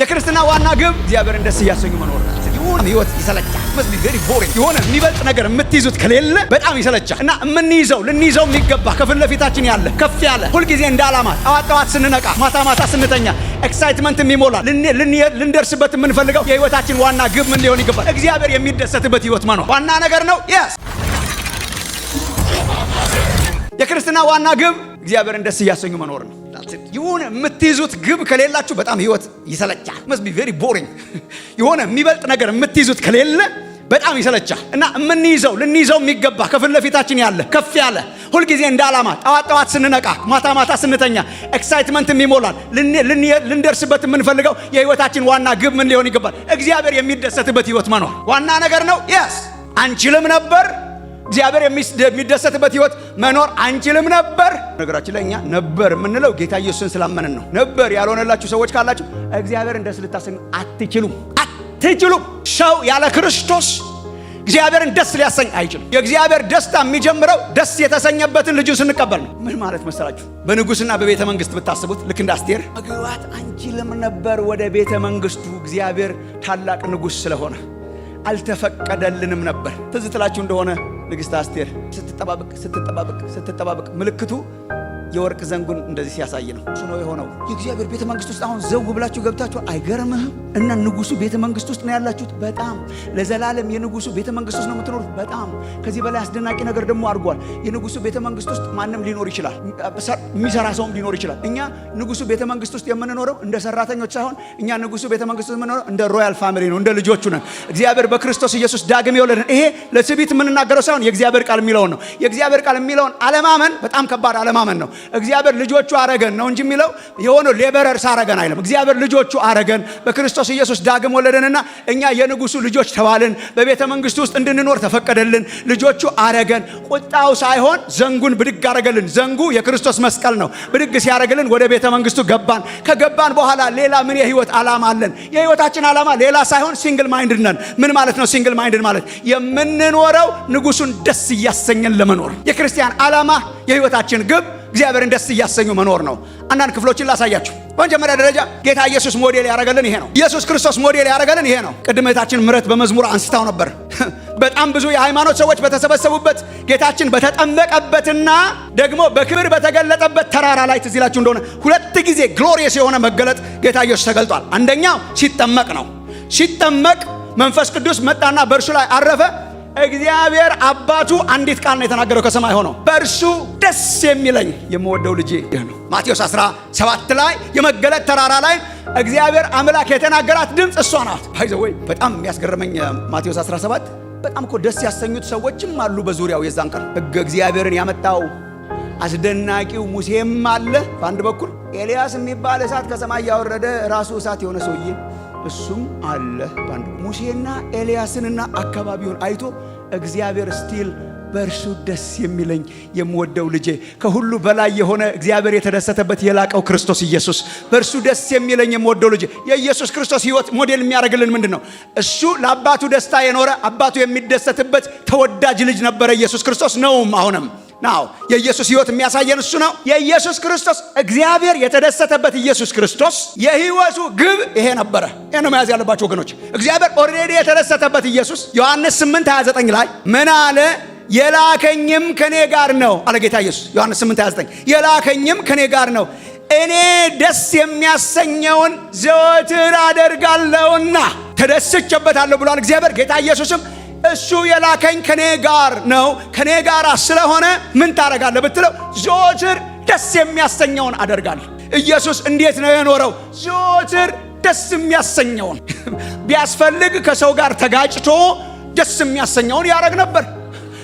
የክርስትና ዋና ግብ እግዚአብሔርን ደስ እያሰኙ መኖር ነው። የሆነ ህይወት ይሰለቻል። መስሊ ቬሪ ቦሪንግ። የሆነ የሚበልጥ ነገር የምትይዙት ከሌለ በጣም ይሰለቻል። እና ልንይዘው የሚገባ ከፊት ለፊታችን ያለ ከፍ ያለ ሁልጊዜ እንደ ዓላማ ጠዋት ስንነቃ ማታ ስንተኛ ኤክሳይትመንት የሚሞላ ልንደርስበት የምንፈልገው የህይወታችን ዋና ግብ ምን ሊሆን ይገባል? እግዚአብሔር የሚደሰትበት ህይወት መኖር ዋና ነገር ነው። yes የክርስትና ዋና ግብ እግዚአብሔርን ደስ እያሰኙ መኖር ነው። የሆነ የምትይዙት ግብ ከሌላችሁ በጣም ህይወት ይሰለቻል። must be very boring። የሆነ የሚበልጥ ነገር የምትይዙት ከሌለ በጣም ይሰለቻል። እና ልንይዘው የሚገባ ከፊት ለፊታችን ያለ ከፍ ያለ ሁልጊዜ እንደ ዓላማ ጠዋት ስንነቃ ማታ ስንተኛ ኤክሳይትመንት የሚሞላል ልንደርስበት የምንፈልገው የህይወታችን ዋና ግብ ምን ሊሆን ይገባል? እግዚአብሔር የሚደሰትበት ህይወት መኖር ዋና ነገር ነው። yes አንችልም ነበር እግዚአብሔር የሚደሰትበት ህይወት መኖር አንችልም ነበር። ነገራችን ላይ እኛ ነበር የምንለው ጌታ ኢየሱስን ስላመንን ነው። ነበር ያልሆነላችሁ ሰዎች ካላችሁ እግዚአብሔርን ደስ ልታሰኙ አትችሉም። ሰው ያለ ክርስቶስ እግዚአብሔርን ደስ ሊያሰኝ አይችልም። የእግዚአብሔር ደስታ የሚጀምረው ደስ የተሰኘበትን ልጁን ስንቀበል ነው። ምን ማለት መሰላችሁ? በንጉስና በቤተ መንግስት ብታስቡት ልክ እንደ አስቴር መግባት አንችልም ነበር ወደ ቤተ መንግስቱ። እግዚአብሔር ታላቅ ንጉስ ስለሆነ አልተፈቀደልንም ነበር። ትዝ ትላችሁ እንደሆነ ንግስት አስቴር ስትጠባበቅ ምልክቱ የወርቅ ዘንጉን እንደዚህ ሲያሳይ ነው። እሱ ነው የሆነው። የእግዚአብሔር ቤተ መንግስት ውስጥ አሁን ዘው ብላችሁ ገብታችሁ አይገርምህም? እና ንጉሱ ቤተ መንግስት ውስጥ ነው ያላችሁት። በጣም ለዘላለም የንጉሱ ቤተ መንግስት ውስጥ ነው የምትኖሩት። በጣም ከዚህ በላይ አስደናቂ ነገር ደግሞ አድርጓል። የንጉሱ ቤተ መንግስት ውስጥ ማንም ሊኖር ይችላል፣ የሚሰራ ሰውም ሊኖር ይችላል። እኛ ንጉሱ ቤተ መንግስት ውስጥ የምንኖረው እንደ ሰራተኞች ሳይሆን እኛ ንጉሱ ቤተ መንግስት ውስጥ የምንኖረው እንደ ሮያል ፋሚሊ ነው፣ እንደ ልጆቹ ነን። እግዚአብሔር በክርስቶስ ኢየሱስ ዳግም የወለደን። ይሄ ለትዕቢት የምንናገረው ሳይሆን የእግዚአብሔር ቃል የሚለውን ነው። የእግዚአብሔር ቃል የሚለውን አለማመን በጣም ከባድ አለማመን ነው። እግዚአብሔር ልጆቹ አረገን ነው እንጂ የሚለው የሆነው ሌበረርስ አረገን አይልም። እግዚአብሔር ልጆቹ አረገን፣ በክርስቶስ ኢየሱስ ዳግም ወለደንና እኛ የንጉሱ ልጆች ተባልን። በቤተ መንግስቱ ውስጥ እንድንኖር ተፈቀደልን። ልጆቹ አረገን። ቁጣው ሳይሆን ዘንጉን ብድግ አረገልን። ዘንጉ የክርስቶስ መስቀል ነው። ብድግ ሲያረገልን ወደ ቤተ መንግስቱ ገባን። ከገባን በኋላ ሌላ ምን የህይወት ዓላማ አለን? የህይወታችን ዓላማ ሌላ ሳይሆን ሲንግል ማይንድድ ነን። ምን ማለት ነው ሲንግል ማይንድድ ማለት? የምንኖረው ንጉሱን ደስ እያሰኘን ለመኖር። የክርስቲያን ዓላማ የህይወታችን ግብ እግዚአብሔርን ደስ እያሰኙ መኖር ነው። አንዳንድ ክፍሎችን ላሳያችሁ። በመጀመሪያ ደረጃ ጌታ ኢየሱስ ሞዴል ያደረገልን ይሄ ነው። ኢየሱስ ክርስቶስ ሞዴል ያደረገልን ይሄ ነው። ቅድም እህታችን ምረት በመዝሙር አንስታው ነበር። በጣም ብዙ የሃይማኖት ሰዎች በተሰበሰቡበት ጌታችን በተጠመቀበትና ደግሞ በክብር በተገለጠበት ተራራ ላይ ትዝ ይላችሁ እንደሆነ ሁለት ጊዜ ግሎሪየስ የሆነ መገለጥ ጌታ ኢየሱስ ተገልጧል። አንደኛው ሲጠመቅ ነው። ሲጠመቅ መንፈስ ቅዱስ መጣና በእርሱ ላይ አረፈ። እግዚአብሔር አባቱ አንዲት ቃል ነው የተናገረው ከሰማይ ሆኖ፣ በእርሱ ደስ የሚለኝ የምወደው ልጄ ይህ ነው። ማቴዎስ 17 ላይ የመገለጥ ተራራ ላይ እግዚአብሔር አምላክ የተናገራት ድምፅ እሷ ናት። ባይዘወይ በጣም የሚያስገርመኝ ማቴዎስ 17 በጣም እኮ ደስ ያሰኙት ሰዎችም አሉ በዙሪያው። የዛን ቀን ሕገ እግዚአብሔርን ያመጣው አስደናቂው ሙሴም አለ በአንድ በኩል፣ ኤልያስ የሚባል እሳት ከሰማይ ያወረደ ራሱ እሳት የሆነ ሰውዬ እሱም አለ ባንዱ። ሙሴና ኤልያስንና አካባቢውን አይቶ እግዚአብሔር ስቲል በእርሱ ደስ የሚለኝ የምወደው ልጄ፣ ከሁሉ በላይ የሆነ እግዚአብሔር የተደሰተበት የላቀው ክርስቶስ ኢየሱስ፣ በእርሱ ደስ የሚለኝ የምወደው ልጄ። የኢየሱስ ክርስቶስ ህይወት ሞዴል የሚያደርግልን ምንድን ነው? እሱ ለአባቱ ደስታ የኖረ አባቱ የሚደሰትበት ተወዳጅ ልጅ ነበረ ኢየሱስ ክርስቶስ ነውም አሁንም ናው። የኢየሱስ ህይወት የሚያሳየን እሱ ነው። የኢየሱስ ክርስቶስ እግዚአብሔር የተደሰተበት ኢየሱስ ክርስቶስ የህይወቱ ግብ ይሄ ነበረ። ይሄ ነው መያዝ ያለባቸው ወገኖች። እግዚአብሔር ኦልሬዲ የተደሰተበት ኢየሱስ ዮሐንስ 8:29 ላይ ምን አለ? የላከኝም ከኔ ጋር ነው አለ ጌታ ኢየሱስ። ዮሐንስ 8:29 የላከኝም ከኔ ጋር ነው፣ እኔ ደስ የሚያሰኘውን ዘወትር አደርጋለሁና ተደስቼበታለሁ ብሏል እግዚአብሔር። ጌታ ኢየሱስም እሱ የላከኝ ከኔ ጋር ነው፣ ከኔ ጋር ስለሆነ ምን ታረጋለህ ብትለው ዘወትር ደስ የሚያሰኘውን አደርጋለሁ። ኢየሱስ እንዴት ነው የኖረው? ዘወትር ደስ የሚያሰኘውን ቢያስፈልግ ከሰው ጋር ተጋጭቶ ደስ የሚያሰኘውን ያረግ ነበር።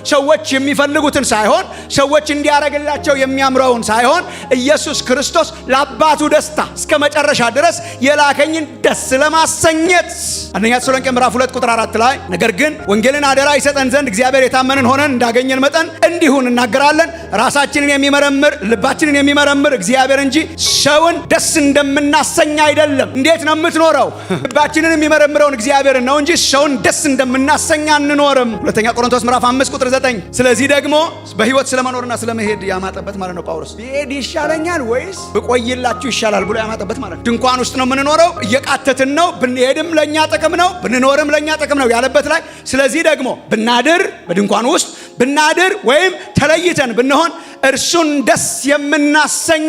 ሰዎች የሚፈልጉትን ሳይሆን ሰዎች እንዲያረግላቸው የሚያምረውን ሳይሆን ኢየሱስ ክርስቶስ ለአባቱ ደስታ እስከ መጨረሻ ድረስ የላከኝን ደስ ለማሰኘት። አንደኛ ተሰሎንቄ ምዕራፍ 2 ቁጥር 4 ላይ ነገር ግን ወንጌልን አደራ ይሰጠን ዘንድ እግዚአብሔር የታመንን ሆነን እንዳገኘን መጠን እንዲሁ እንናገራለን፣ ራሳችንን የሚመረምር ልባችንን የሚመረምር እግዚአብሔር እንጂ ሰውን ደስ እንደምናሰኝ አይደለም። እንዴት ነው የምትኖረው? ልባችንን የሚመረምረውን እግዚአብሔር ነው እንጂ ሰውን ደስ እንደምናሰኝ አንኖርም። ሁለተኛ ቆሮንቶስ ምዕራፍ 5 ቁጥር 9። ስለዚህ ደግሞ በሕይወት ስለመኖርና ስለመሄድ ያማጠበት ማለት ነው ጳውሎስ። ብሄድ ይሻለኛል ወይስ ብቆይላችሁ ይሻላል ብሎ ያማጠበት ማለት ነው። ድንኳን ውስጥ ነው የምንኖረው፣ እየቃተትን ነው። ብንሄድም ለእኛ ጥቅም ነው፣ ብንኖርም ለእኛ ጥቅም ነው ያለበት ላይ ስለዚህ ደግሞ ብናድር በድንኳን ውስጥ ብናድር ወይም ተለይተን ብንሆን እርሱን ደስ የምናሰኝ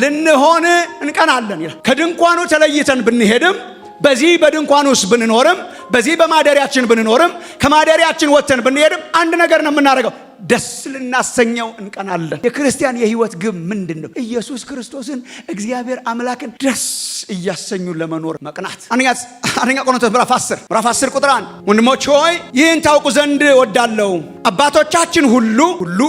ልንሆን እንቀናለን ይላል። ከድንኳኑ ተለይተን ብንሄድም በዚህ በድንኳን ውስጥ ብንኖርም በዚህ በማደሪያችን ብንኖርም ከማደሪያችን ወጥተን ብንሄድም አንድ ነገር ነው የምናደርገው፣ ደስ ልናሰኘው እንቀናለን። የክርስቲያን የህይወት ግብ ምንድን ነው? ኢየሱስ ክርስቶስን እግዚአብሔር አምላክን ደስ እያሰኙ ለመኖር መቅናት። አንደኛ ቆሮንቶስ ምዕራፍ 10 ቁጥር 1 ወንድሞች ሆይ ይህን ታውቁ ዘንድ ወዳለው አባቶቻችን ሁሉ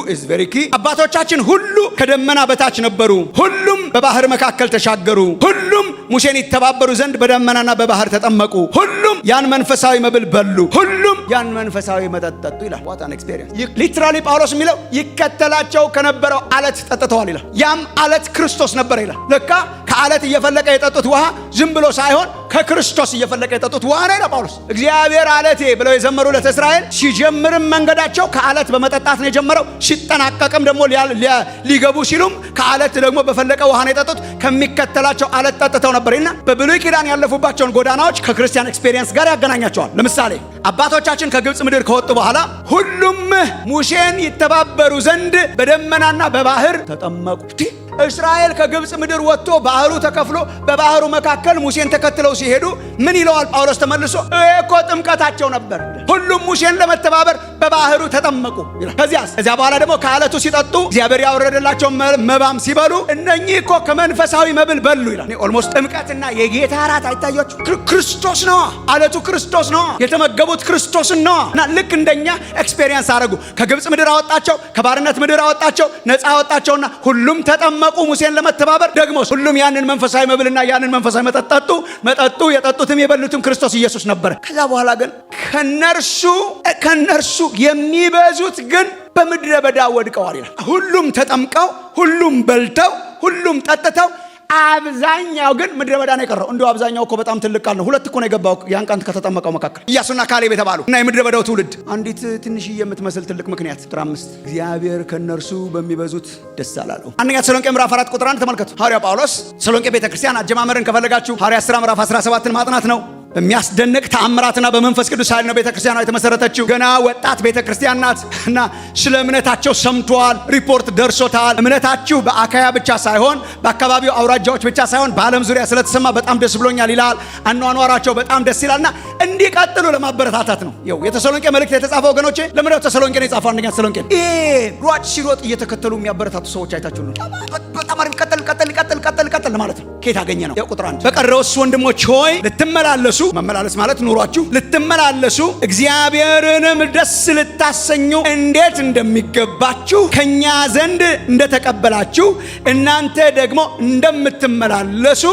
is very key አባቶቻችን ሁሉ ከደመና በታች ነበሩ፣ ሁሉም በባህር መካከል ተሻገሩ፣ ሁሉም ሙሴን ይተባበሩ ዘንድ በደመናና በባህር ተጠመቁ፣ ሁሉም ያን መንፈሳዊ መብል በሉ፣ ሁሉም ያን መንፈሳዊ መጠጥ ጠጡ ይላል። what an experience! ሊትራሊ ጳውሎስ የሚለው ይከተላቸው ከነበረው አለት ጠጥተዋል ይላል። ያም አለት ክርስቶስ ነበር ይላል። ለካ ከአለት እየፈለቀ የጠጡት ውሃ ዝም ብሎ ሳይሆን ከክርስቶስ እየፈለቀ የጠጡት ውሃ ነው ይላል ጳውሎስ። እግዚአብሔር አለቴ ብለው የዘመሩለት እስራኤል ሲጀምርም መንገዳቸው ከአለት በመጠጣት ነው የጀመረው። ሲጠናቀቅም ደግሞ ሊገቡ ሲሉም ከአለት ደግሞ በፈለቀ ውሃ ነው የጠጡት። ከሚከተላቸው አለት ጠጥተው ነበርና በብሉይ ኪዳን ያለፉባቸውን ጎዳናዎች ከክርስቲያን ኤክስፔሪየንስ ጋር ያገናኛቸዋል። ለምሳሌ አባቶቻችን ከግብጽ ምድር ከወጡ በኋላ ሁሉም ሙሴን ይተባበሩ ዘንድ በደመናና በባህር ተጠመቁ። እስራኤል ከግብጽ ምድር ወጥቶ ባህሩ ተከፍሎ በባህሩ መካከል ሙሴን ተከትለው ሲሄዱ ምን ይለዋል ጳውሎስ ተመልሶ? እኮ ጥምቀታቸው ነበር። ሁሉም ሙሴን ለመተባበር በባህሩ ተጠመቁ ይላል። ከዚያ በኋላ ደግሞ ከአለቱ ሲጠጡ እግዚአብሔር ያወረደላቸው መባም ሲበሉ እነኚህ እኮ ከመንፈሳዊ መብል በሉ ይላል። ኦልሞስት ጥምቀትና የጌታ እራት አይታያችሁ? ክርስቶስ ነዋ፣ አለቱ ክርስቶስ ነዋ፣ የተመገቡት ክርስቶስን ነዋ። እና ልክ እንደኛ ኤክስፔሪየንስ አደረጉ። ከግብጽ ምድር አወጣቸው፣ ከባርነት ምድር አወጣቸው፣ ነፃ አወጣቸውና ሁሉም ተጠመቁ ሙሴን ለመተባበር። ደግሞ ሁሉም ያንን መንፈሳዊ መብልና ያንን መንፈሳዊ መጠጥ ጠጡ። መጠጡ የጠጡትም የበሉትም ክርስቶስ ኢየሱስ ነበር። ከዛ በኋላ ግን ከነርሱ የሚበዙት ግን በምድረ በዳ ወድቀዋል ይላል። ሁሉም ተጠምቀው፣ ሁሉም በልተው፣ ሁሉም ጠጥተው አብዛኛው ግን ምድረ በዳ ነው የቀረው። እንደው አብዛኛው እኮ በጣም ትልቅ ቃል ነው። ሁለት እኮ ነው የገባው ያን ቀን ከተጠመቀው መካከል ኢያሱና ካሌብ የተባሉ እና የምድረ በዳው ትውልድ። አንዲት ትንሽዬ የምትመስል ትልቅ ምክንያት ቁጥር 5 እግዚአብሔር ከነርሱ በሚበዙት ደስ አላለው። አንደኛ ተሰሎንቄ ምዕራፍ 4 ቁጥር 1 ተመልከቱ። ሐዋርያው ጳውሎስ ተሰሎንቄ ቤተክርስቲያን አጀማመርን ከፈለጋችሁ ሐዋርያት ሥራ ምዕራፍ 17ን ማጥናት ነው። በሚያስደንቅ ተአምራትና በመንፈስ ቅዱስ ኃይል ነው ቤተክርስቲያኗ የተመሰረተችው። ገና ወጣት ቤተክርስቲያን ናት እና ስለ እምነታቸው ሰምቷል፣ ሪፖርት ደርሶታል። እምነታችሁ በአካያ ብቻ ሳይሆን በአካባቢው አውራጃዎች ብቻ ሳይሆን በዓለም ዙሪያ ስለተሰማ በጣም ደስ ብሎኛል ይላል። አኗኗራቸው በጣም ደስ ይላልና እንዲቀጥሉ ለማበረታታት ነው። ይኸው የተሰሎንቄ መልእክት የተጻፈው ወገኖቼ፣ ለምን ነው ተሰሎንቄ ነው የጻፈው? አንደኛ ተሰሎንቄ ሯጭ ሲሮጥ እየተከተሉ የሚያበረታቱ ሰዎች አይታችሁ ነው። በጣም አሪፍ ቀጥል ማለት ነው። ከየት አገኘ ነው? ቁጥር 1 በቀረውስ ወንድሞች ሆይ ልትመላለሱ፣ መመላለስ ማለት ኑሯችሁ ልትመላለሱ እግዚአብሔርንም ደስ ልታሰኙ እንዴት እንደሚገባችሁ ከኛ ዘንድ እንደተቀበላችሁ እናንተ ደግሞ እንደምትመላለሱ፣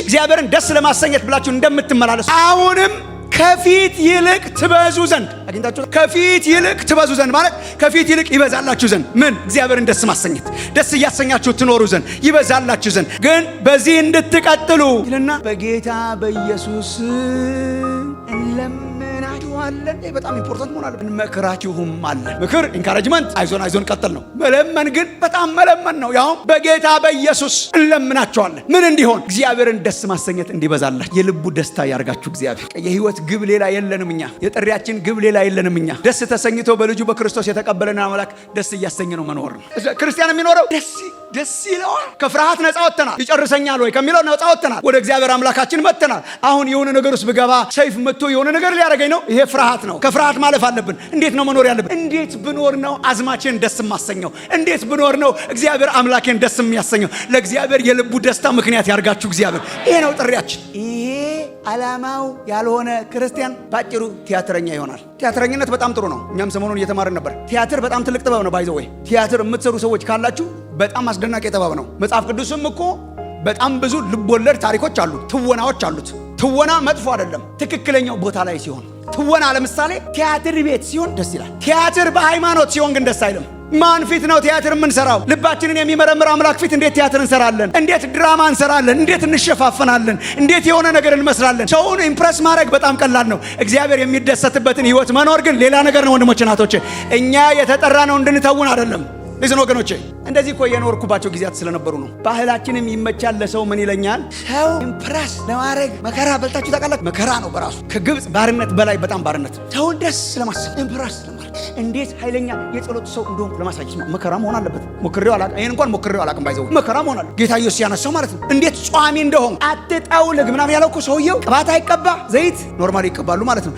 እግዚአብሔርን ደስ ለማሰኘት ብላችሁ እንደምትመላለሱ አሁንም ከፊት ይልቅ ትበዙ ዘንድ አግኝታችሁ። ከፊት ይልቅ ትበዙ ዘንድ ማለት ከፊት ይልቅ ይበዛላችሁ ዘንድ ምን? እግዚአብሔርን ደስ ማሰኘት፣ ደስ እያሰኛችሁ ትኖሩ ዘንድ ይበዛላችሁ ዘንድ ግን በዚህ እንድትቀጥሉ ይልና በጌታ በኢየሱስ እንለምናችኋለን። ይህ በጣም ኢምፖርታንት መሆን አለበት። እንመክራችሁም አለን። ምክር ኢንካሬጅመንት፣ አይዞን ቀጥል ነው። መለመን ግን በጣም መለመን ነው። ያውም በጌታ በኢየሱስ እንለምናችኋለን። ምን እንዲሆን? እግዚአብሔርን ደስ ማሰኘት እንዲበዛላችሁ፣ የልቡ ደስታ ያርጋችሁ እግዚአብሔር። የህይወት ግብ ሌላ የለንም እኛ። የጥሪያችን ግብ ሌላ የለንም እኛ። ደስ ተሰኝቶ በልጁ በክርስቶስ የተቀበለን አምላክ ደስ እያሰኘ ነው መኖር ነው። ክርስቲያን የሚኖረው ደስ ይለዋል። ከፍርሃት ነፃ ወጥተናል። ይጨርሰኛል ወይ ከሚለው ነፃ ወጥተናል። ወደ እግዚአብሔር አምላካችን መጥተናል። አሁን የሆነ ነገር ውስጥ ብገባ ሰይፍ መጥቶ የሆነ ነገር ሊያደርገኝ ነው፣ ይሄ ፍርሃት ነው። ከፍርሃት ማለፍ አለብን። እንዴት ነው መኖር ያለብን? እንዴት ብኖር ነው አዝማቼን ደስ የማሰኘው? እንዴት ብኖር ነው እግዚአብሔር አምላኬን ደስ የሚያሰኘው? ለእግዚአብሔር የልቡ ደስታ ምክንያት ያርጋችሁ እግዚአብሔር። ይሄ ነው ጥሪያችን። ይሄ ዓላማው ያልሆነ ክርስቲያን ባጭሩ ቲያትረኛ ይሆናል። ቲያትረኝነት በጣም ጥሩ ነው። እኛም ሰሞኑን እየተማርን ነበር። ቲያትር በጣም ትልቅ ጥበብ ነው። ባይዘው ወይ ቲያትር የምትሰሩ ሰዎች ካላችሁ በጣም አስደናቂ ጥበብ ነው። መጽሐፍ ቅዱስም እኮ በጣም ብዙ ልቦለድ ታሪኮች አሉት፣ ትወናዎች አሉት። ትወና መጥፎ አይደለም፣ ትክክለኛው ቦታ ላይ ሲሆን። ትወና ለምሳሌ ቲያትር ቤት ሲሆን ደስ ይላል። ቲያትር በሃይማኖት ሲሆን ግን ደስ አይልም። ማን ፊት ነው ቲያትር የምንሰራው? ልባችንን የሚመረምር አምላክ ፊት እንዴት ቲያትር እንሰራለን? እንዴት ድራማ እንሰራለን? እንዴት እንሸፋፈናለን? እንዴት የሆነ ነገር እንመስላለን? ሰውን ኢምፕረስ ማድረግ በጣም ቀላል ነው። እግዚአብሔር የሚደሰትበትን ህይወት መኖር ግን ሌላ ነገር ነው። ወንድሞቼ ናቶቼ፣ እኛ የተጠራ ነው እንድንተውን አይደለም። ለዚህ ነው ወገኖቼ፣ እንደዚህ እኮ የኖርኩባቸው ጊዜያት ስለነበሩ ነው። ባህላችንም ይመቻል ለሰው ምን ይለኛል? ሰው ኢምፕረስ ለማድረግ መከራ በልታችሁ ታውቃላችሁ? መከራ ነው በራሱ ከግብፅ ባርነት በላይ በጣም ባርነት። ሰውን ደስ ለማሰብ ኢምፕረስ ለማድረግ እንዴት ኃይለኛ የጸሎት ሰው እንደሆንኩ ለማሳየት መከራ መሆን አለበት። ሞክሬው አላውቅም። ይሄን እንኳን ሞክሬው አላውቅም። ባይዘው መከራ መሆን አለ። ጌታ ኢየሱስ ያነሳው ማለት ነው። እንዴት ጿሚ እንደሆንኩ አትጠውልግ ምናምን ያለው እኮ ሰውየው ቅባት አይቀባ፣ ዘይት ኖርማሊ ይቀባሉ ማለት ነው።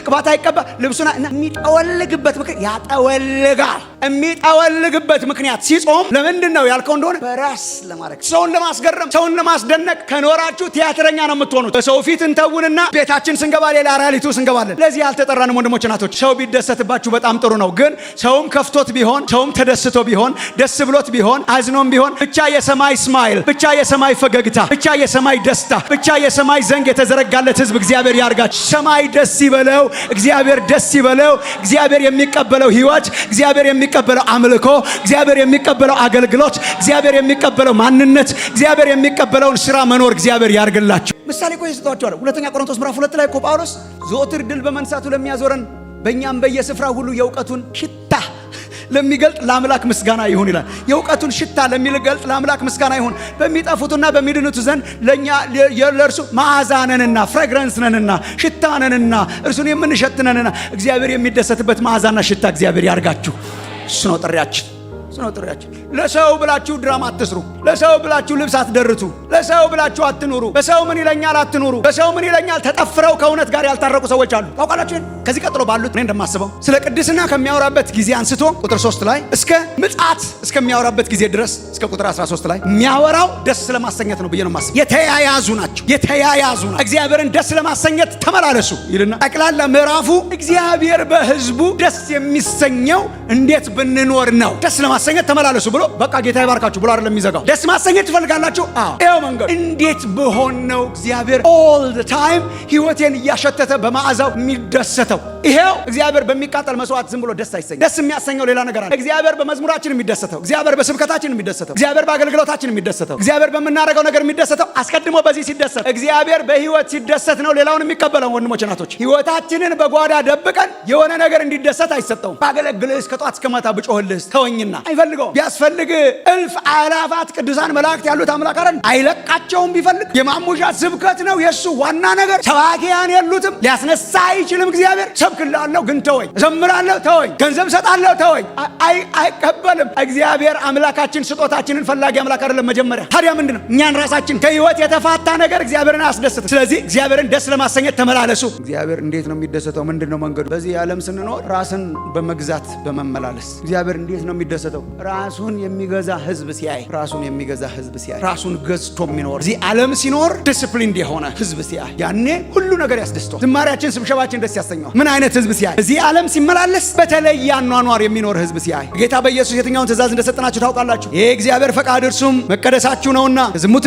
ቅባት አይቀባ ልብሱና የሚጠወልግበት ምክንያት ያጠወልጋል። የሚጠወልግበት ምክንያት ሲጾም ለምንድን ነው ያልከው እንደሆነ በራስ ለማድረግ ሰውን ለማስገረም ሰውን ለማስደነቅ ከኖራችሁ ቲያትረኛ ነው የምትሆኑት። በሰው ፊት እንተውንና ቤታችን ስንገባ ሌላ ሪያሊቲ ውስጥ እንገባለን። ለዚህ ያልተጠራንም ወንድሞች እናቶች። ሰው ቢደሰትባችሁ በጣም ጥሩ ነው። ግን ሰውም ከፍቶት ቢሆን ሰውም ተደስቶ ቢሆን ደስ ብሎት ቢሆን አዝኖም ቢሆን ብቻ የሰማይ ስማይል ብቻ የሰማይ ፈገግታ ብቻ የሰማይ ደስታ ብቻ የሰማይ ዘንግ የተዘረጋለት ህዝብ እግዚአብሔር ያርጋችሁ። ሰማይ ደስ ይበለው፣ እግዚአብሔር ደስ ይበለው። እግዚአብሔር የሚቀበለው ህይወት፣ እግዚአብሔር የሚቀበለው አምልኮ፣ እግዚአብሔር የሚቀበለው አገልግሎት፣ እግዚአብሔር የሚቀበለው ማንነት፣ እግዚአብሔር የሚቀበለውን ስራ መኖር እግዚአብሔር ያርግላችሁ። ምሳሌ እኮ ይሰጣችኋል። ሁለተኛ ቆሮንቶስ ምዕራፍ 2 ላይ እኮ ጳውሎስ ዘወትር ድል በመንሳቱ ለሚያዞረን በእኛም በየስፍራ ሁሉ የእውቀቱን ሽታ ለሚገልጥ ለአምላክ ምስጋና ይሁን ይላል። የእውቀቱን ሽታ ለሚገልጥ ለአምላክ ምስጋና ይሁን። በሚጠፉትና በሚድኑት ዘንድ ለኛ ለእርሱ መዓዛ ነንና፣ ፍሬግረንስ ነንና፣ ሽታ ነንና፣ እርሱን የምንሸትነንና እግዚአብሔር የሚደሰትበት መዓዛና ሽታ እግዚአብሔር ያርጋችሁ። እሱ ነው ጥሪያችን። ለሰው ብላችሁ ድራማ አትስሩ። ለሰው ብላችሁ ልብስ አትደርቱ። ለሰው ብላችሁ አትኑሩ። በሰው ምን ይለኛል አትኑሩ። በሰው ምን ይለኛል ተጠፍረው ከእውነት ጋር ያልታረቁ ሰዎች አሉ። ታውቃላችሁ? ከዚህ ቀጥሎ ባሉት እኔ እንደማስበው ስለ ቅድስና ከሚያወራበት ጊዜ አንስቶ ቁጥር 3 ላይ እስከ ምጽአት እስከሚያወራበት ጊዜ ድረስ እስከ ቁጥር 13 ላይ የሚያወራው ደስ ለማሰኘት ነው ብዬ ነው የማስበው። የተያያዙ ናቸው። እግዚአብሔርን ደስ ለማሰኘት ተመላለሱ ይልና ጠቅላላ ምዕራፉ እግዚአብሔር በሕዝቡ ደስ የሚሰኘው እንዴት ብንኖር ነው። ደስ ለማሰኘት ተመላለሱ ብሎ በቃ ጌታ ይባርካችሁ ብሎ አይደለም የሚዘጋው። ደስ ማሰኘት ትፈልጋላችሁ? ይኸው መንገድ እንዴት ብሆን ነው እግዚአብሔር ኦል ዘ ታይም ህይወቴን እያሸተተ በመዓዛው የሚደሰተው? ይሄው እግዚአብሔር በሚቃጠል መስዋዕት ዝም ብሎ ደስ አይሰኝም። ደስ የሚያሰኘው ሌላ ነገር አለ። እግዚአብሔር በመዝሙራችን የሚደሰተው፣ እግዚአብሔር በስብከታችን የሚደሰተው፣ እግዚአብሔር በአገልግሎታችን የሚደሰተው፣ እግዚአብሔር በምናደርገው ነገር የሚደሰተው አስቀድሞ በዚህ ሲደሰት እግዚአብሔር በህይወት ሲደሰት ነው ሌላውን የሚቀበለው። ወንድሞች እናቶች፣ ህይወታችንን በጓዳ ደብቀን የሆነ ነገር እንዲደሰት አይሰጠውም። ባገለግልህ እስከ ጧት እስከ ማታ ብጮህልህ ተወኝና አይፈልገውም። ቢያስፈልግ እልፍ አእላፋት ቅዱሳን መላእክት ያሉት አምላክ አይደል? አይለቃቸውም። ቢፈልግ የማሙሻ ስብከት ነው የሱ ዋና ነገር። ሰባኪያን የሉትም። ሊያስነሳ አይችልም እግዚአብሔር። ሰብክላለሁ ግን ተወኝ፣ እዘምራለሁ ተወኝ፣ ገንዘብ ሰጣለሁ ተወኝ። አይቀበልም። እግዚአብሔር አምላካችን ስጦታችንን ፈላጊ አምላክ አይደለም መጀመሪያ። ታዲያ ምንድነው? እኛን ራሳችን ከህይወት የተፋታ ነገር እግዚአብሔርን አያስደስትም። ስለዚህ እግዚአብሔርን ደስ ለማሰኘት ተመላለሱ። እግዚአብሔር እንዴት ነው የሚደሰተው? ምንድነው መንገዱ? በዚህ ዓለም ስንኖር ራስን በመግዛት በመመላለስ። እግዚአብሔር እንዴት ነው የሚደሰተው? ራሱን የሚገዛ ህዝብ ሲያይ፣ ራሱን ገዝቶ የሚኖር እዚህ ዓለም ሲኖር ዲስፕሊን የሆነ ህዝብ ሲያይ፣ ያኔ ሁሉ ነገር ያስደስተዋል። ዝማሪያችን፣ ስብሸባችን ደስ ያሰኘዋል። ምን አይነት ህዝብ ሲያይ? እዚህ ዓለም ሲመላለስ በተለየ አኗኗር የሚኖር ህዝብ ሲያይ። ጌታ በኢየሱስ የትኛውን ትእዛዝ እንደሰጠናችሁ ታውቃላችሁ? ይሄ እግዚአብሔር ፈቃድ እርሱም መቀደሳችሁ ነውና ዝሙት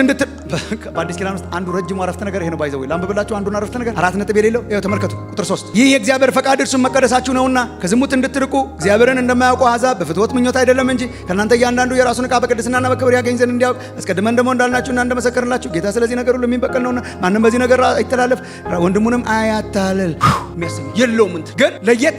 በአዲስ ኪዳን ውስጥ አንዱ ረጅሙ አረፍተ ነገር ይሄ ነው። ባይዘው ላንብብላችሁ አንዱን አረፍተ ነገር 4 ነጥብ የሌለው ይሄው ተመልከቱ። ቁጥር 3 ይህ የእግዚአብሔር ፈቃድ እርሱም መቀደሳችሁ ነውና ከዝሙት እንድትርቁ እግዚአብሔርን እንደማያውቁ አሕዛብ በፍትወት ምኞት አይደለም እንጂ ከእናንተ እያንዳንዱ የራሱን ዕቃ በቅድስናና በክብር ያገኝ ዘንድ እንዲያውቅ አስቀድመን ደግሞ እንዳልናችሁና እንደመሰከርላችሁ ጌታ ስለዚህ ነገር ሁሉ የሚበቀል ነውና ማንም በዚህ ነገር አይተላለፍ፣ ወንድሙንም አያታልል። የሚያሰኝ የለውም። ግን ለየት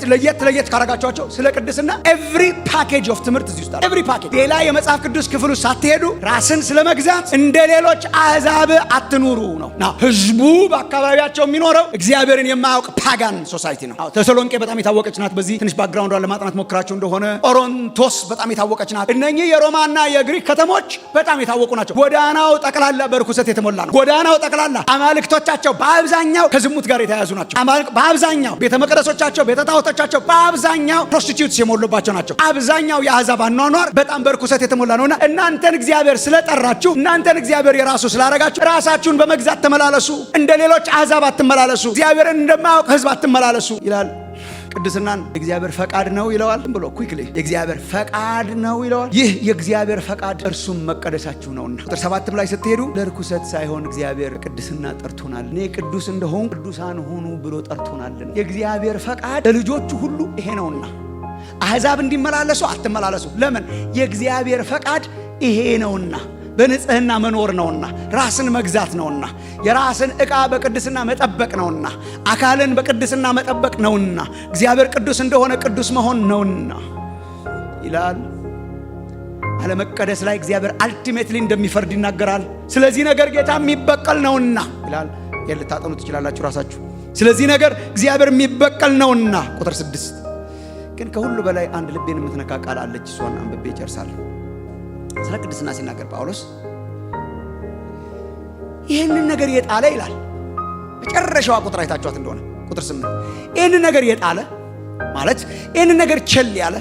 ካረጋችኋቸው ስለ ቅድስና ኤቭሪ ፓኬጅ ኦፍ ትምህርት እዚህ ውስጥ አለ። ኤቭሪ ፓኬጅ። ሌላ የመጽሐፍ ቅዱስ ክፍል ውስጥ ሳትሄዱ ራስን ስለመግዛት እንደ ሌሎች አሕዛብ አትኑሩ ነው። ህዝቡ በአካባቢያቸው የሚኖረው እግዚአብሔርን የማያውቅ ፓጋን ሶሳይቲ ነው። ተሰሎንቄ በጣም የታወቀች ናት። በዚህ ትንሽ ባክግራውንዷን ለማጥናት ሞክራችሁ እንደሆነ ቆሮንቶስ በጣም የታወቀች ናት። እነኚህ የሮማና የግሪክ ከተሞች በጣም የታወቁ ናቸው። ጎዳናው ጠቅላላ በርኩሰት የተሞላ ነው። ጎዳናው ጠቅላላ አማልክቶቻቸው በአብዛኛው ከዝሙት ጋር የተያያዙ ናቸው። በአብዛኛው ቤተ መቅደሶቻቸው፣ ቤተ ጣዖቶቻቸው በአብዛኛው ፕሮስቲቲዩትስ የሞሉባቸው ናቸው። አብዛኛው የአሕዛብ አኗኗር በጣም በርኩሰት የተሞላ ነውና እናንተን እግዚአብሔር ስለጠራችሁ፣ እናንተን እግዚአብሔር የራሱ ስላረጋችሁ ራሳችሁን በመግዛት ተመላለሱ። እንደ ሌሎች አሕዛብ አትመላለሱ። እግዚአብሔርን እንደማያውቅ ህዝብ አትመላለሱ ይላል። ቅድስናን የእግዚአብሔር ፈቃድ ነው ይለዋል ብሎ ኩክሊ የእግዚአብሔር ፈቃድ ነው ይለዋል። ይህ የእግዚአብሔር ፈቃድ እርሱም መቀደሳችሁ ነውና። ቁጥር 7 ላይ ስትሄዱ ለርኩሰት ሳይሆን እግዚአብሔር ቅድስና ጠርቶናል። እኔ ቅዱስ እንደሆንኩ ቅዱሳን ሁኑ ብሎ ጠርቶናል። የእግዚአብሔር ፈቃድ ለልጆቹ ሁሉ ይሄ ነውና አሕዛብ እንዲመላለሱ አትመላለሱ። ለምን? የእግዚአብሔር ፈቃድ ይሄ ነውና፣ በንጽህና መኖር ነውና፣ ራስን መግዛት ነውና፣ የራስን ዕቃ በቅድስና መጠበቅ ነውና፣ አካልን በቅድስና መጠበቅ ነውና፣ እግዚአብሔር ቅዱስ እንደሆነ ቅዱስ መሆን ነውና ይላል። አለመቀደስ ላይ እግዚአብሔር አልቲሜትሊ እንደሚፈርድ ይናገራል። ስለዚህ ነገር ጌታ የሚበቀል ነውና ይላል። ልታጠኑ ትችላላችሁ ራሳችሁ። ስለዚህ ነገር እግዚአብሔር የሚበቀል ነውና። ቁጥር 6 ግን ከሁሉ በላይ አንድ ልቤን የምትነካ ቃል አለች። እሷን አንብቤ እጨርሳለሁ። ስለ ቅድስና ሲናገር ጳውሎስ ይህንን ነገር የጣለ ይላል። መጨረሻዋ ቁጥር አይታችኋት እንደሆነ ቁጥር 8 ይህንን ነገር የጣለ ማለት ይህንን ነገር ቸል ያለ፣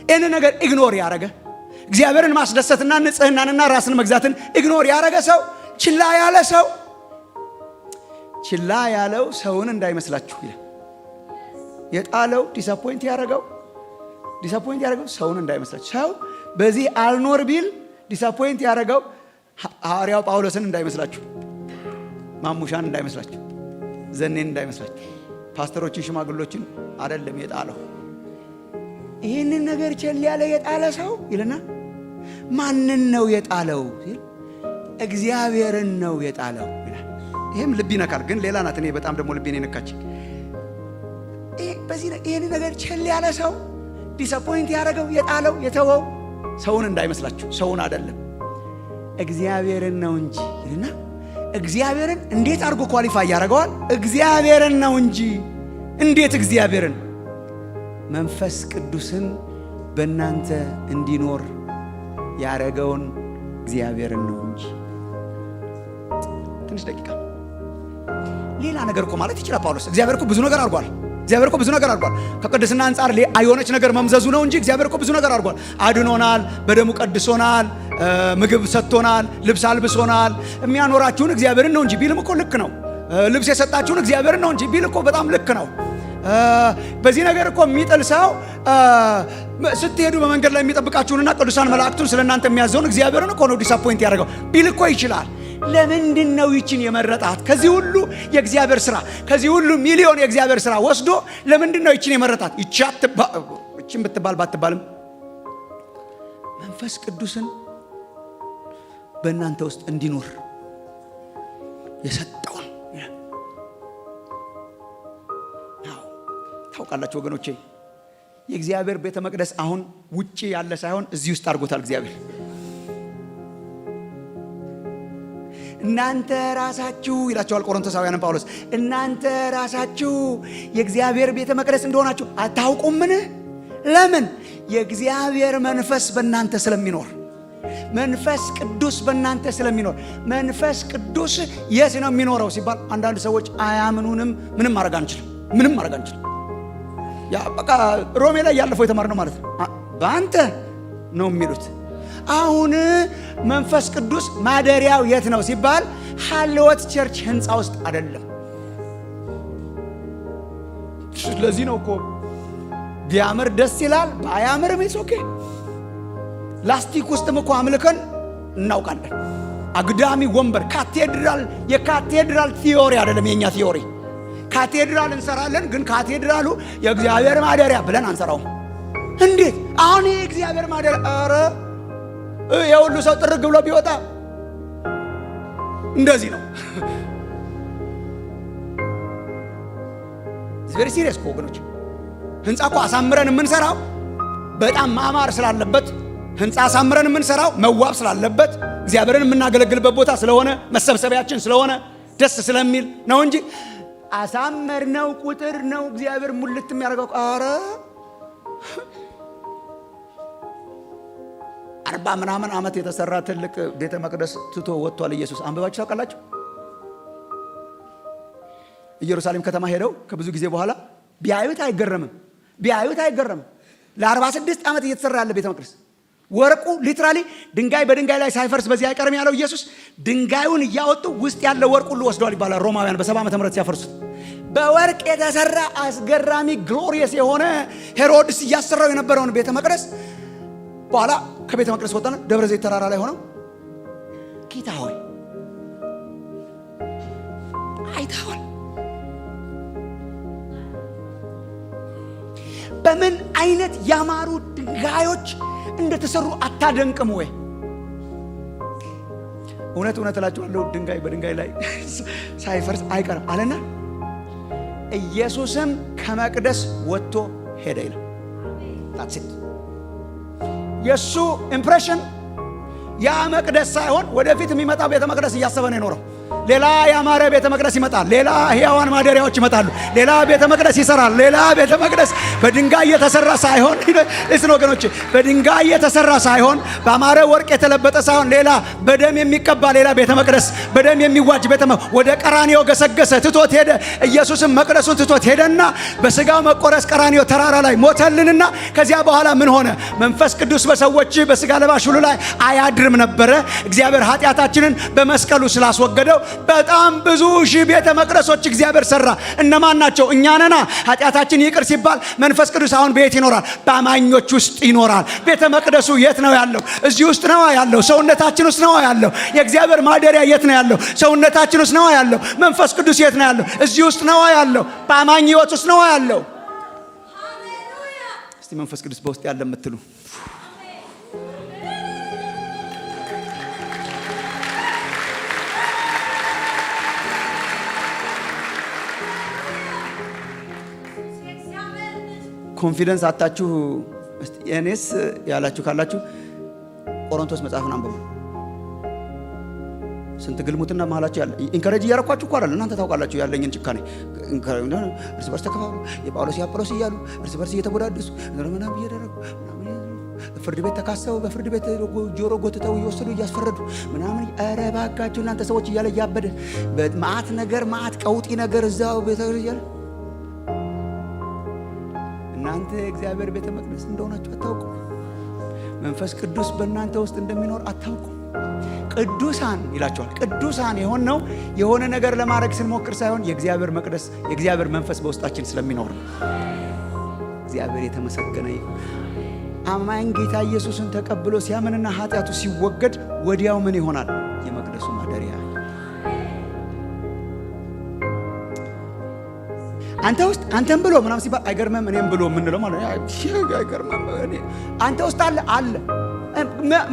ይህንን ነገር ኢግኖር ያረገ፣ እግዚአብሔርን ማስደሰትና ንጽህናንና ራስን መግዛትን ኢግኖር ያረገ ሰው፣ ችላ ያለ ሰው፣ ችላ ያለው ሰውን እንዳይመስላችሁ ይላል። የጣለው ዲስአፖይንት ያረገው ሰውን እንዳይመስላችሁ። ሰው በዚህ አልኖር ቢል ዲስአፖይንት ያረገው ሐዋርያው ጳውሎስን እንዳይመስላችሁ፣ ማሙሻን እንዳይመስላችሁ፣ ዘኔን እንዳይመስላችሁ፣ ፓስተሮችን ሽማግሎችን አይደለም የጣለው። ይህንን ነገር ቸል ያለ የጣለ ሰው ይልና ማንን ነው የጣለው ሲል እግዚአብሔርን ነው የጣለው ይላል። ይሄም ልብ ይነካል። ግን ሌላ ናት። እኔ በጣም ደግሞ ልቤን የነካች ይህን ነገር ቸል ያለ ሰው ዲስአፖይንት ያደረገው የጣለው የተወው ሰውን እንዳይመስላችሁ፣ ሰውን አይደለም እግዚአብሔርን ነው እንጂ ይልና እግዚአብሔርን እንዴት አድርጎ ኳሊፋይ ያደርገዋል? እግዚአብሔርን ነው እንጂ። እንዴት? እግዚአብሔርን መንፈስ ቅዱስን በእናንተ እንዲኖር ያደረገውን እግዚአብሔርን ነው እንጂ። ትንሽ ደቂቃ ሌላ ነገር እኮ ማለት ይችላል ጳውሎስ። እግዚአብሔር እኮ ብዙ ነገር አድርጓል። ከቅድስና አንጻር የሆነች ነገር መምዘዙ ነው እንጂ እግዚአብሔር እኮ ብዙ ነገር አድርጓል። አድኖናል፣ በደሙ ቀድሶናል፣ ምግብ ሰጥቶናል፣ ልብስ አልብሶናል። የሚያኖራችሁን እግዚአብሔርን ነው እንጂ ቢልም እኮ ልክ ነው። ልብስ የሰጣችሁን እግዚአብሔርን ነው እንጂ ቢል እኮ በጣም ልክ ነው። በዚህ ነገር እኮ የሚጥል ሰው ስትሄዱ በመንገድ ላይ የሚጠብቃችሁንና ቅዱሳን መላእክቱን ስለእናንተ የሚያዘውን እግዚአብሔርን እኮ ነው ዲስአፖይንት ያደርገው ቢል እኮ ይችላል። ለምንድን ነው ይችን የመረጣት? ከዚህ ሁሉ የእግዚአብሔር ሥራ፣ ከዚህ ሁሉ ሚሊዮን የእግዚአብሔር ሥራ ወስዶ ለምንድን ነው ይችን የመረጣት? ይችን ብትባል ባትባልም መንፈስ ቅዱስን በእናንተ ውስጥ እንዲኖር የሰጠውን ታውቃላችሁ ወገኖቼ። የእግዚአብሔር ቤተ መቅደስ አሁን ውጪ ያለ ሳይሆን እዚህ ውስጥ አድርጎታል እግዚአብሔር። እናንተ ራሳችሁ ይላቸዋል ቆሮንቶሳውያንን ጳውሎስ፣ እናንተ ራሳችሁ የእግዚአብሔር ቤተ መቅደስ እንደሆናችሁ አታውቁምን? ለምን? የእግዚአብሔር መንፈስ በእናንተ ስለሚኖር፣ መንፈስ ቅዱስ በእናንተ ስለሚኖር። መንፈስ ቅዱስ የት ነው የሚኖረው ሲባል አንዳንድ ሰዎች አያምኑንም። ምንም ማድረግ አንችልም። ያ በቃ ሮሜ ላይ ያለፈው የተማርነው ማለት ነው። በአንተ ነው የሚሉት። አሁን መንፈስ ቅዱስ ማደሪያው የት ነው ሲባል ሀልወት ቸርች ህንፃ ውስጥ አይደለም። ስለዚህ ነው እኮ ቢያምር ደስ ይላል፣ ባያምርም ኢትስ ኦኬ። ላስቲክ ውስጥም እኮ አምልከን እናውቃለን። አግዳሚ ወንበር የካቴድራል ቲዮሪ አይደለም የኛ ቲዮሪ። ካቴድራል እንሰራለን፣ ግን ካቴድራሉ የእግዚአብሔር ማደሪያ ብለን አንሰራውም። እንዴት አሁን የእግዚአብሔር ማደሪያ? ኧረ የሁሉ ሰው ጥርግ ብሎ ቢወጣ እንደዚህ ነው። ቬሪ ሲሪየስ እኮ ወገኖች። ህንፃ እኮ አሳምረን የምንሰራው በጣም ማማር ስላለበት፣ ህንፃ አሳምረን የምንሰራው መዋብ ስላለበት፣ እግዚአብሔርን የምናገለግልበት ቦታ ስለሆነ፣ መሰብሰቢያችን ስለሆነ፣ ደስ ስለሚል ነው እንጂ አሳመርነው ቁጥር ነው እግዚአብሔር ሙልት የሚያደርገው። ኧረ 40 ምናምን ዓመት የተሰራ ትልቅ ቤተ መቅደስ ትቶ ወጥቷል ኢየሱስ። አንብባችሁ ታውቃላችሁ? ኢየሩሳሌም ከተማ ሄደው ከብዙ ጊዜ በኋላ ቢያዩት አይገረምም። ለ46 ዓመት እየተሰራ ያለ ቤተ መቅደስ ወርቁ ሊትራሊ ድንጋይ በድንጋይ ላይ ሳይፈርስ በዚህ አይቀርም ያለው ኢየሱስ ድንጋዩን እያወጡ ውስጥ ያለ ወርቅ ሁሉ ወስደዋል ይባላል። ሮማውያን በ70 ዓመተ ምህረት ሲያፈርሱት በወርቅ የተሰራ አስገራሚ ግሎሪየስ የሆነ ሄሮድስ እያሰራው የነበረውን ቤተ መቅደስ በኋላ ከቤተ መቅደስ ወጣና ደብረ ዘይት ተራራ ላይ ሆነው ጌታ ሆይ አይተዋል። በምን አይነት ያማሩ ድንጋዮች እንደተሰሩ አታደንቅም ወይ? እውነት እላችኋለሁ ድንጋይ በድንጋይ ላይ ሳይፈርስ አይቀርም አለና ኢየሱስም ከመቅደስ ወጥቶ ሄደ ይላል። ታትስ ኢት። የሱ ኢምፕሬሽን ያ መቅደስ ሳይሆን ወደፊት የሚመጣው ቤተ መቅደስ እያሰበ ነው የኖረው። ሌላ ያማረ ቤተ መቅደስ ይመጣል። ሌላ ሕያዋን ማደሪያዎች ይመጣሉ። ሌላ ቤተ መቅደስ ይሰራል። ሌላ ቤተ መቅደስ በድንጋይ የተሰራ ሳይሆን እዚህ ነው ወገኖች፣ በድንጋይ የተሰራ ሳይሆን በአማረ ወርቅ የተለበጠ ሳይሆን ሌላ በደም የሚቀባ ሌላ ቤተ መቅደስ፣ በደም የሚዋጅ ቤተ መቅደስ ወደ ቀራንዮ ገሰገሰ፣ ትቶት ሄደ። ኢየሱስም መቅደሱን ትቶት ሄደና በስጋው መቆረስ ቀራንዮ ተራራ ላይ ሞተልንና ከዚያ በኋላ ምን ሆነ? መንፈስ ቅዱስ በሰዎች በስጋ ለባሽ ሁሉ ላይ አያድርም ነበረ። እግዚአብሔር ኃጢአታችንን በመስቀሉ ስላስወገደው በጣም ብዙ ሺህ ቤተ መቅደሶች እግዚአብሔር ሰራ። እነማን ናቸው? እኛ ነና። ኃጢአታችን ይቅር ሲባል መንፈስ ቅዱስ አሁን ቤት ይኖራል፣ በአማኞች ውስጥ ይኖራል። ቤተ መቅደሱ የት ነው ያለው? እዚህ ውስጥ ነው ያለው። ሰውነታችን ውስጥ ነው ያለው። የእግዚአብሔር ማደሪያ የት ነው ያለው? ሰውነታችን ውስጥ ነው ያለው። መንፈስ ቅዱስ የት ነው ያለው? እዚህ ውስጥ ነው ያለው። በአማኝ ሕይወት ውስጥ ነው ያለው። እስቲ መንፈስ ቅዱስ በውስጥ ያለ የምትሉ ኮንፊደንስ አጣችሁ እኔስ ያላችሁ ካላችሁ ቆሮንቶስ መጽሐፍን አንብቡ። ስንት ግልሙትና መሃላችሁ ያለ ኢንከሬጅ እያረኳችሁ እኮ አይደል? እናንተ ታውቃላችሁ ያለኝን ጭካኔ። እርስ በርስ ተከፋፍሉ፣ የጳውሎስ የአጵሎስ እያሉ እርስ በርስ እየተጎዳደሱ ምናምን እያደረጉ ፍርድ ቤት ተካሰው በፍርድ ቤት ጆሮ ጎትተው እየወሰዱ እያስፈረዱ ምናምን። ኧረ እባካችሁ እናንተ ሰዎች እያለ እያበደ በማዕት ነገር ማዕት ቀውጢ ነገር እዛው ቤተ እያለ እናንተ እግዚአብሔር ቤተ መቅደስ እንደሆናችሁ አታውቁ። መንፈስ ቅዱስ በእናንተ ውስጥ እንደሚኖር አታውቁ። ቅዱሳን ይላቸዋል። ቅዱሳን የሆነው የሆነ ነገር ለማድረግ ስንሞክር ሳይሆን የእግዚአብሔር መቅደስ የእግዚአብሔር መንፈስ በውስጣችን ስለሚኖር ነው። እግዚአብሔር የተመሰገነ ይሁን። አማኝ ጌታ ኢየሱስን ተቀብሎ ሲያምንና ኃጢአቱ ሲወገድ ወዲያው ምን ይሆናል? የመቅደሱ ማደሪያ። አንተ ውስጥ አንተም ብሎ ምናምን ሲባል አይገርምም? እኔም ብሎ የምንለው ማለት ነው። አይገርምም? አንተ ውስጥ አለ።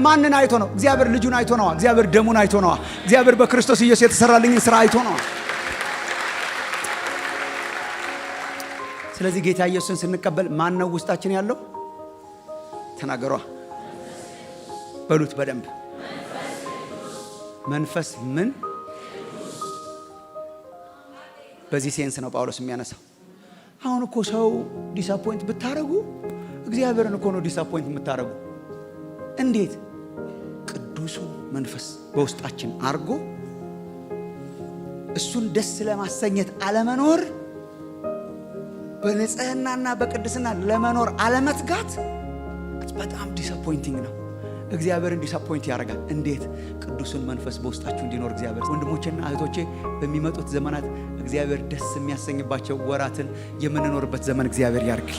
ማንን አይቶ ነው? እግዚአብሔር ልጁን አይቶ ነው። እግዚአብሔር ደሙን አይቶ ነው። እግዚአብሔር በክርስቶስ ኢየሱስ የተሰራልኝን ስራ አይቶ ነው። ስለዚህ ጌታ ኢየሱስን ስንቀበል ማን ነው ውስጣችን ያለው? ተናገሯ በሉት በደንብ። መንፈስ ምን? በዚህ ሴንስ ነው ጳውሎስ የሚያነሳው። አሁን እኮ ሰው ዲስአፖይንት ብታረጉ እግዚአብሔርን እኮ ነው ዲስአፖይንት የምታረጉ። እንዴት? ቅዱሱ መንፈስ በውስጣችን አርጎ እሱን ደስ ለማሰኘት አለመኖር፣ በንጽህናና በቅድስና ለመኖር አለመትጋት በጣም ዲስአፖይንቲንግ ነው። እግዚአብሔርን ዲስአፖይንት ያደርጋል። እንዴት? ቅዱሱን መንፈስ በውስጣችሁ እንዲኖር እግዚአብሔር። ወንድሞቼና እህቶቼ በሚመጡት ዘመናት እግዚአብሔር ደስ የሚያሰኝባቸው ወራትን የምንኖርበት ዘመን እግዚአብሔር ያርግል።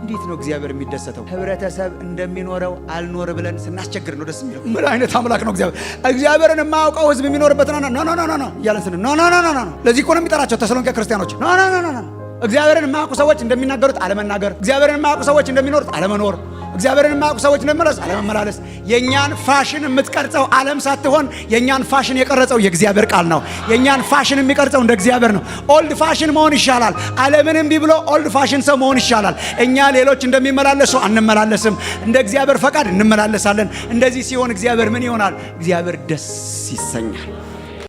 እንዴት ነው እግዚአብሔር የሚደሰተው? ህብረተሰብ እንደሚኖረው አልኖር ብለን ስናስቸግር ነው ደስ የሚለው። ምን አይነት አምላክ ነው እግዚአብሔር? እግዚአብሔርን የማያውቀው ህዝብ የሚኖርበት ነው እያለን ስን ለዚህ እኮ ነው የሚጠራቸው ተሰሎንቄ ክርስቲያኖች። እግዚአብሔርን የማያውቁ ሰዎች እንደሚናገሩት አለመናገር፣ እግዚአብሔርን የማያውቁ ሰዎች እንደሚኖሩት አለመኖር፣ እግዚአብሔርን የማያውቁ ሰዎች እንደሚመለስ አለመመላለስ። የኛን ፋሽን የምትቀርጸው ዓለም ሳትሆን የኛን ፋሽን የቀረጸው የእግዚአብሔር ቃል ነው። የኛን ፋሽን የሚቀርጸው እንደ እግዚአብሔር ነው። ኦልድ ፋሽን መሆን ይሻላል። ዓለምን እምቢ ብሎ ኦልድ ፋሽን ሰው መሆን ይሻላል። እኛ ሌሎች እንደሚመላለሱ አንመላለስም፣ እንደ እግዚአብሔር ፈቃድ እንመላለሳለን። እንደዚህ ሲሆን እግዚአብሔር ምን ይሆናል? እግዚአብሔር ደስ ይሰኛል።